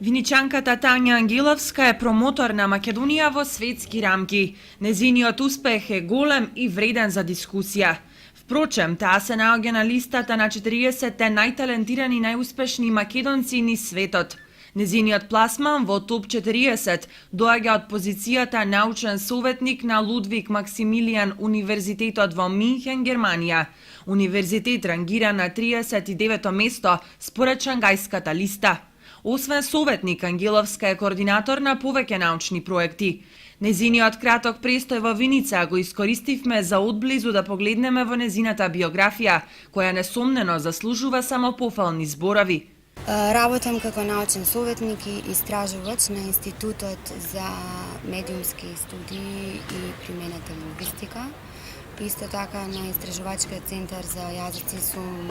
Виничанката Тања Ангеловска е промотор на Македонија во светски рамки. Незиниот успех е голем и вреден за дискусија. Впрочем, таа се наоѓа на листата на 40 најталентирани и најуспешни македонци низ светот. Незиниот пласман во топ 40 доаѓа од позицијата научен советник на Лудвиг Максимилијан Универзитетот во Минхен, Германија. Универзитет рангира на 39-то место според Шангајската листа. Освен советник, Ангеловска е координатор на повеќе научни проекти. Незиниот краток престој во Виница го искористивме за одблизу да погледнеме во незината биографија, која несомнено заслужува само пофални зборови. Работам како научен советник и истражувач на Институтот за медиумски студии и применета лингвистика. Исто така на Истражувачкиот центар за јазици сум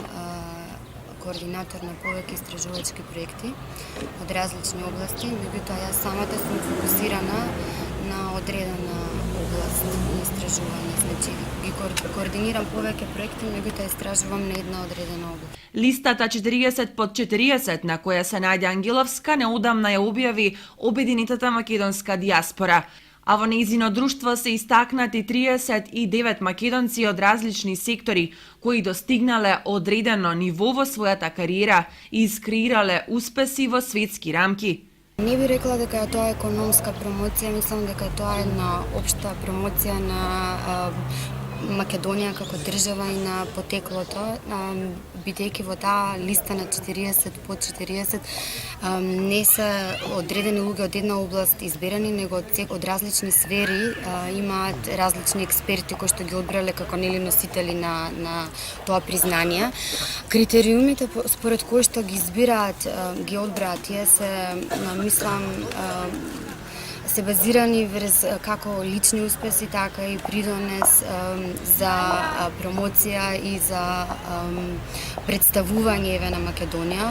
координатор на повеќе истражувачки проекти од различни области, меѓутоа јас самата сум фокусирана на одредена област на истражување. Значи, ги координирам повеќе проекти, меѓутоа истражувам на една одредена област. Листата 40 под 40 на која се најде Ангеловска неодамна ја објави обединетата македонска диаспора, а во нејзино друштво се истакнати 39 македонци од различни сектори кои достигнале одредено ниво во својата кариера и искреирале успеси во светски рамки. Не би рекла дека тоа е економска промоција, мислам дека тоа е една општа промоција на Македонија како држава и на потеклото, бидејќи во таа листа на 40 по 40 не се одредени луѓе од една област изберани, него од различни сфери имаат различни експерти кои што ги одбрале како носители на тоа признание. Критериумите според кои што ги избираат, ги одбраат, тие се, мислам, се базирани врз како лични успеси, така и придонес за промоција и за представување на Македонија.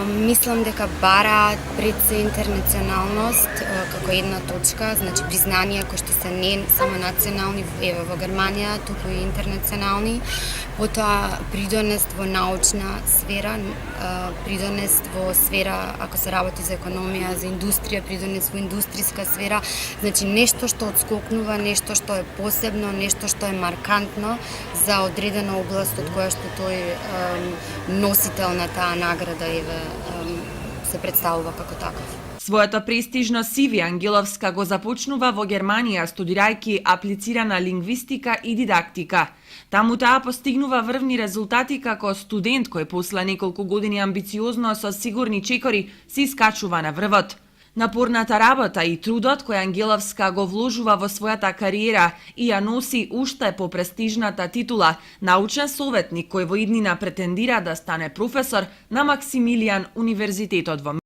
Мислам дека бараат пред се интернационалност како една точка, значи признанија кои што се не само национални во Германија, туку и интернационални. Потоа придонес во научна сфера, придонес во сфера, ако се работи за економија, за индустрија, придонес во индустријска сфера, значи нешто што отскокнува, нешто што е посебно, нешто што е маркантно за одредена област од која што тој носител на таа награда се представува како таков. Своето престижно CV Ангеловска го започнува во Германија студирајќи аплицирана лингвистика и дидактика. Таму таа постигнува врвни резултати како студент кој после неколку години амбициозно со сигурни чекори се искачува на врвот. Напорната работа и трудот кој Ангеловска го вложува во својата кариера и ја носи уште по престижната титула научен советник кој во иднина претендира да стане професор на Максимилијан Универзитетот во